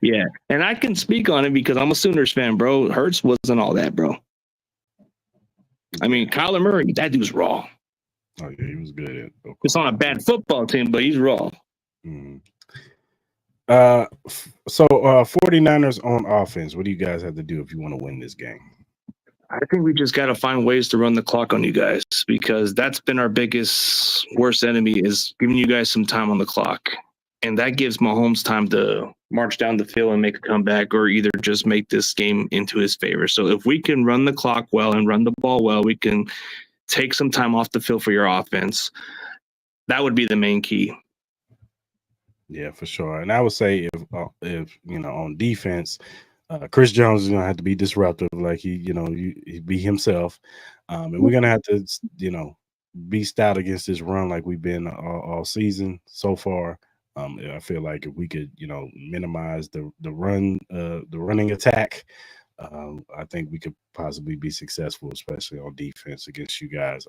S2: Yeah. And I can speak on it because I'm a Sooners fan, bro. Hurts wasn't all that, bro. I mean, Kyler Murray, that dude's raw.
S3: Oh, yeah, he was good at Oklahoma.
S2: It's on a bad football team, but he's raw.
S3: So 49ers on offense, what do you guys have to do if you want to win this game?
S2: I think we just got to find ways to run the clock on you guys because that's been our biggest, worst enemy is giving you guys some time on the clock. And that gives Mahomes time to march down the field and make a comeback or either just make this game into his favor. So if we can run the clock well and run the ball well, we can take some time off the field for your offense. That would be the main key.
S3: Yeah, for sure. And I would say if you know, on defense, Chris Jones is going to have to be disruptive, like he be himself. And we're going to have to, be stout against this run like we've been all season so far. I feel like if we could, minimize the running attack, I think we could possibly be successful, especially on defense against you guys,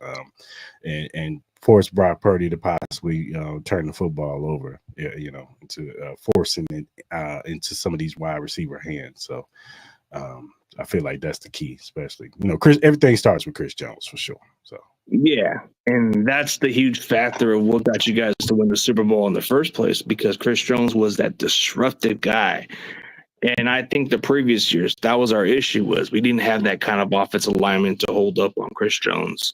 S3: and force Brock Purdy to possibly turn the football over, into forcing it into some of these wide receiver hands. So I feel like that's the key, especially, everything starts with Chris Jones for sure. So.
S2: Yeah, and that's the huge factor of what got you guys to win the Super Bowl in the first place because Chris Jones was that disruptive guy. And I think the previous years, that was our issue was we didn't have that kind of offensive lineman to hold up on Chris Jones.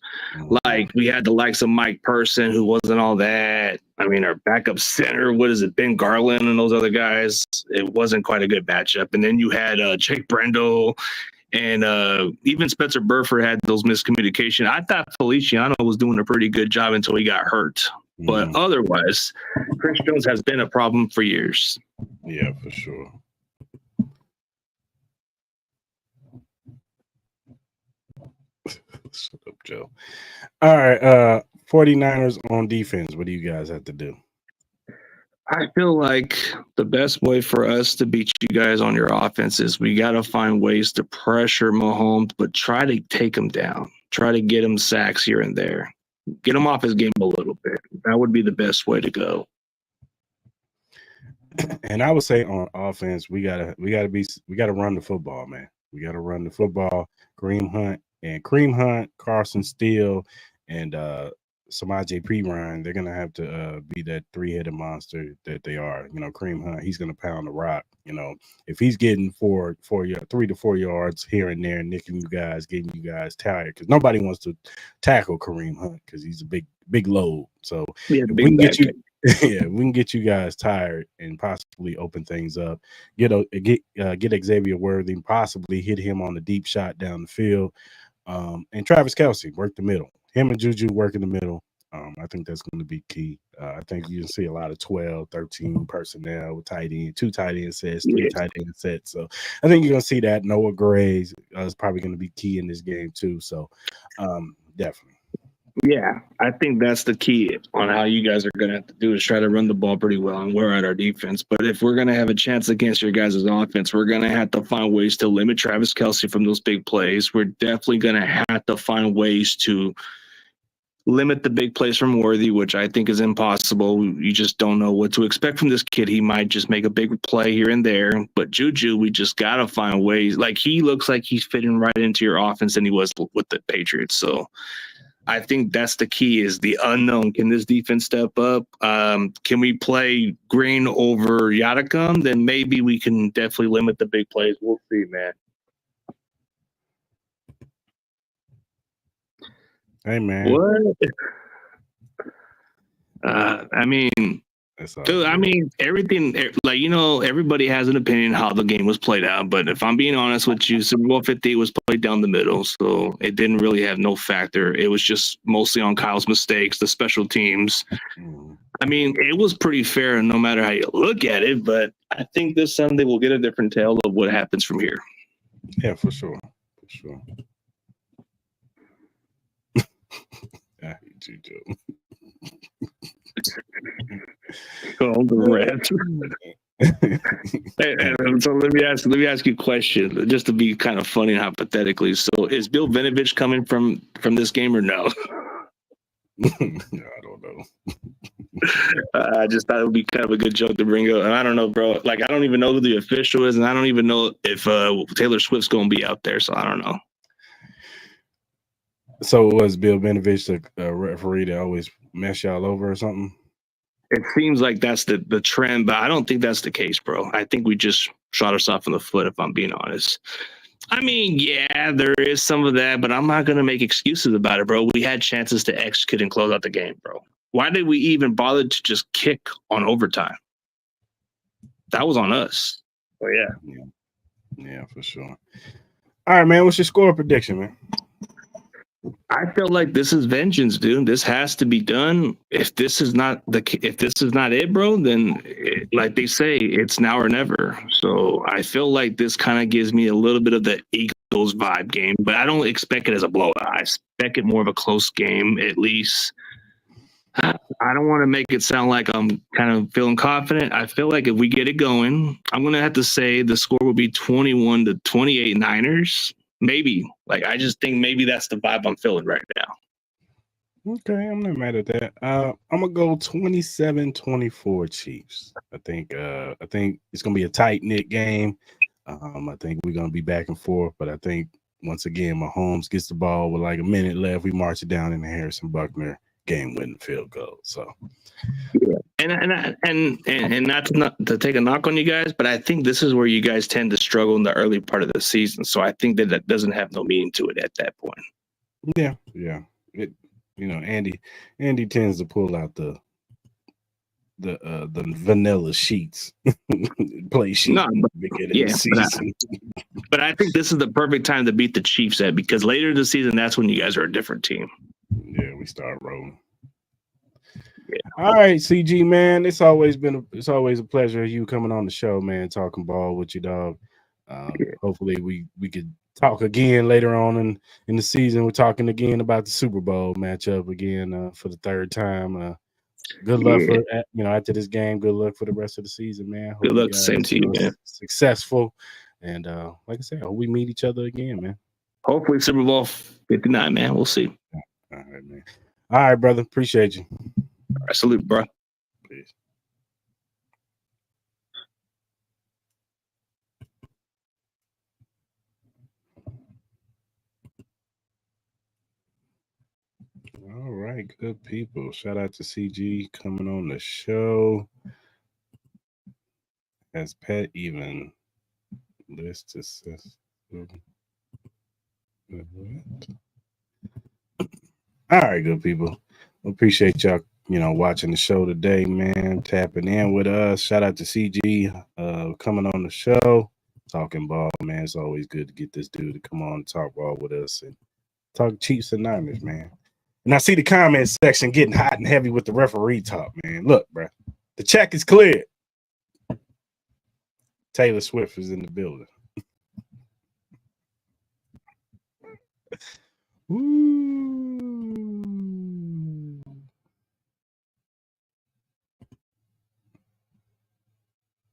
S2: Like we had the likes of Mike Person, who wasn't all that. I mean, our backup center, Ben Garland and those other guys, it wasn't quite a good matchup. And then you had Jake Brendel and even Spencer Burford had those miscommunication. I thought Feliciano was doing a pretty good job until he got hurt. But otherwise, Chris Jones has been a problem for years.
S3: Yeah, for sure. Shut up, Joe. All right. 49ers on defense. What do you guys have to do?
S2: I feel like the best way for us to beat you guys on your offense is we got to find ways to pressure Mahomes, but try to take him down. Try to get him sacks here and there. Get him off his game a little bit. That would be the best way to go.
S3: And I would say on offense, we gotta run the football, man. We gotta run the football. Kareem Hunt, Carson Steele, and Samaje Perine, they're gonna have to be that three-headed monster that they are. You know, Kareem Hunt, he's gonna pound the rock. You know, if he's getting 3 to 4 yards here and there, nicking you guys, getting you guys tired, because nobody wants to tackle Kareem Hunt because he's a big load. So if we can get you, we can get you guys tired and possibly open things up. Get Xavier Worthy, possibly hit him on the deep shot down the field. And Travis Kelce work the middle. Him and Juju work in the middle. I think that's going to be key. I think you'll see a lot of 12, 13 personnel with tight end, 2 tight end sets, 3 tight end sets. So I think you're going to see that. Noah Gray is probably going to be key in this game too. So definitely.
S2: Yeah, I think that's the key on how you guys are going to have to do is try to run the ball pretty well and wear out our defense. But if we're going to have a chance against your guys' offense, we're going to have to find ways to limit Travis Kelce from those big plays. We're definitely going to have to find ways to limit the big plays from Worthy, which I think is impossible. You just don't know what to expect from this kid. He might just make a big play here and there. But Juju, we just got to find ways. Like, he looks like he's fitting right into your offense than he was with the Patriots. So I think that's the key is the unknown. Can this defense step up? Can we play Green over Yadicum? Then maybe we can definitely limit the big plays. We'll see, man.
S3: Hey, man.
S2: What? I mean, dude, I mean, everything, like, you know, everybody has an opinion how the game was played out. But if I'm being honest with you, Super Bowl 50 was played down the middle. So it didn't really have no factor. It was just mostly on Kyle's mistakes, the special teams. I mean, it was pretty fair no matter how you look at it. But I think this Sunday we'll get a different tale of what happens from here.
S3: Yeah, for sure. For sure. I hate you, Joe.
S2: Called the Reds. So let me ask you a question, just to be kind of funny and hypothetically. So is Bill Vinovich coming from this game or no?
S3: I don't know.
S2: I just thought it would be kind of a good joke to bring up. And I don't know, bro. Like, I don't even know who the official is, and I don't even know if Taylor Swift's going to be out there. So I don't know.
S3: So was Bill Vinovich the referee that always mess y'all over or something?
S2: It seems like that's the trend, but I don't think that's the case, bro. I think we just shot ourselves in the foot, if I'm being honest. I mean, yeah, there is some of that, but I'm not going to make excuses about it, bro. We had chances to execute and close out the game, bro. Why did we even bother to just kick on overtime? That was on us. Oh, yeah.
S3: Yeah, for sure. All right, man. What's your score prediction, man?
S2: I feel like this is vengeance, dude. This has to be done. If this is not it, bro, then like they say, it's now or never. So I feel like this kind of gives me a little bit of the Eagles vibe game, but I don't expect it as a blowout. I expect it more of a close game, at least. I don't want to make it sound like I'm kind of feeling confident. I feel like if we get it going, I'm going to have to say the score will be 21-28 Niners. Maybe. Like, I just think maybe that's the vibe I'm feeling right now.
S3: Okay, I'm not mad at that. I'm gonna go 27-24 Chiefs. I think it's gonna be a tight-knit game. I think we're gonna be back and forth, but I think once again Mahomes gets the ball with like a minute left. We march it down in the Harrison Buckner game-winning field goal. So
S2: yeah. And not to take a knock on you guys, but I think this is where you guys tend to struggle in the early part of the season. So I think that doesn't have no meaning to it at that point.
S3: Yeah. It, you know, Andy tends to pull out the vanilla sheets, play sheet.
S2: No, but I think this is the perfect time to beat the Chiefs at, because later in the season, that's when you guys are a different team.
S3: Yeah, we start rolling. Yeah. All right, CG, man. It's always a pleasure you coming on the show, man, talking ball with you, dog. Hopefully we could talk again later on in the season. We're talking again about the Super Bowl matchup again for the third time. Good luck for after this game. Good luck for the rest of the season, man. Hope
S2: Good luck.
S3: you guys
S2: Same to you, man.
S3: successful, and like I said, hope we meet each other again, man.
S2: Hopefully, Super Bowl 59, man. We'll see.
S3: All right, man. All right, brother. Appreciate you.
S2: All right, salute, bro.
S3: Peace. All right, good people. Shout out to CG coming on the show. Has Pet even list assist? All right, good people. Appreciate y'all, watching the show today, man. Tapping in with us. Shout out to CG coming on the show. Talking ball, man. It's always good to get this dude to come on and talk ball with us and talk Chiefs and Niners, man. And I see the comment section getting hot and heavy with the referee talk, man. Look, bro, the check is cleared. Taylor Swift is in the building. Ooh.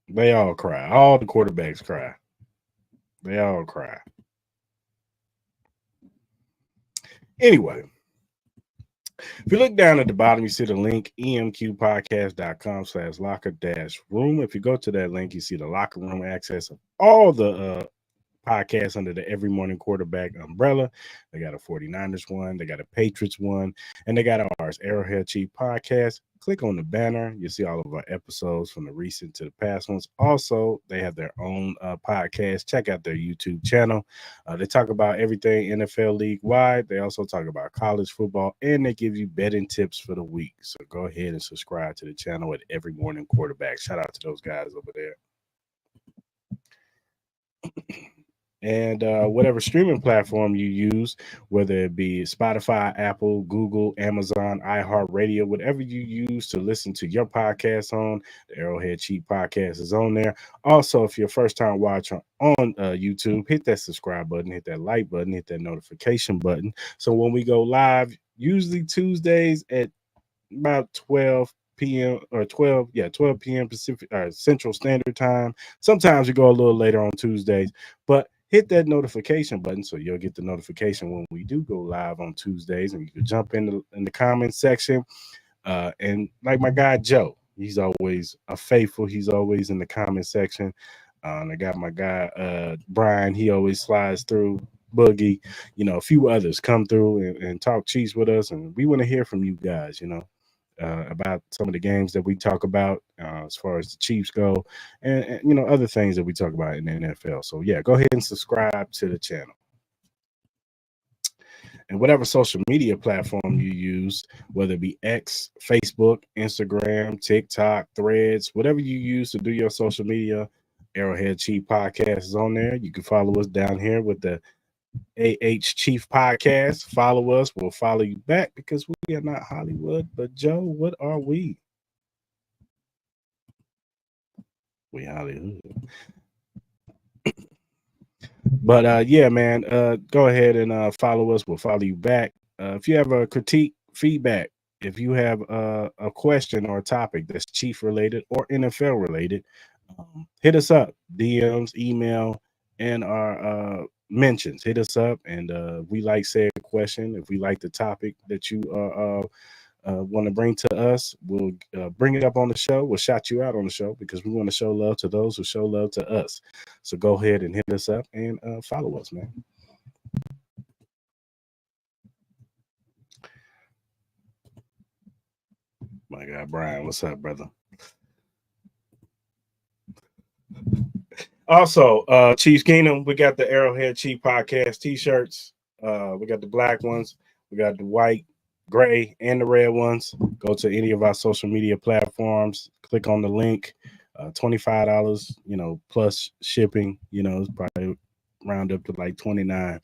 S3: They all cry. All the quarterbacks cry. They all cry. Anyway, if you look down at the bottom, you see the link, emqpodcast.com/locker-room. If you go to that link, you see the locker room access of all the podcasts under the Every Morning Quarterback umbrella. They got a 49ers one, they got a Patriots one, and they got ours, Arrowhead Chief Podcast. Click on the banner. You'll see all of our episodes from the recent to the past ones. Also, they have their own podcast. Check out their YouTube channel. They talk about everything NFL league-wide. They also talk about college football, and they give you betting tips for the week. So go ahead and subscribe to the channel at Every Morning Quarterback. Shout out to those guys over there. And whatever streaming platform you use, whether it be Spotify, Apple, Google, Amazon, iHeartRadio, whatever you use to listen to your podcast on, the Arrowhead Chief Podcast is on there. Also, if you're a first-time watcher on YouTube, hit that subscribe button, hit that like button, hit that notification button. So when we go live, usually Tuesdays at about 12 p.m. or 12 p.m. Pacific Central Standard Time. Sometimes we go a little later on Tuesdays, but hit that notification button so you'll get the notification when we do go live on Tuesdays, and you can jump in the comment section. And like my guy Joe, he's always a faithful. He's always in the comment section. And I got my guy Brian. He always slides through. Boogie, a few others come through and talk Chiefs with us, and we want to hear from you guys. About some of the games that we talk about as far as the Chiefs go, and other things that we talk about in the NFL. So yeah, go ahead and subscribe to the channel. And whatever social media platform you use, whether it be X, Facebook, Instagram, TikTok, Threads, whatever you use to do your social media, Arrowhead Chief Podcast is on there. You can follow us down here with the Chief Podcast. Follow us. We'll follow you back because we are not Hollywood. But Joe, what are we? We Hollywood. But yeah, man, go ahead and follow us. We'll follow you back. If you have a critique, feedback, if you have a question or a topic that's Chief related or NFL related, hit us up. DMs, email, and our mentions. Hit us up, and we like said question. If we like the topic that you want to bring to us, we'll bring it up on the show. We'll shout you out on the show because we want to show love to those who show love to us. So go ahead and hit us up and follow us, man. My God, Brian, what's up, brother? Also, Chiefs Kingdom, we got the Arrowhead Chief Podcast t-shirts. We got the black ones. We got the white, gray, and the red ones. Go to any of our social media platforms. Click on the link. $25, plus shipping. It's probably round up to like $29.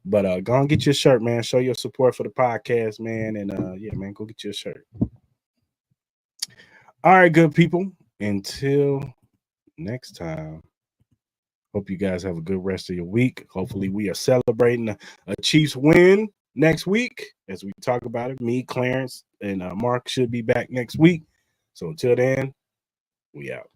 S3: But go and get your shirt, man. Show your support for the podcast, man. And yeah, man, go get your shirt. All right, good people. Until next time. Hope you guys have a good rest of your week. Hopefully, we are celebrating a Chiefs win next week as we talk about it. Me, Clarence, and Mark should be back next week. So until then, we out.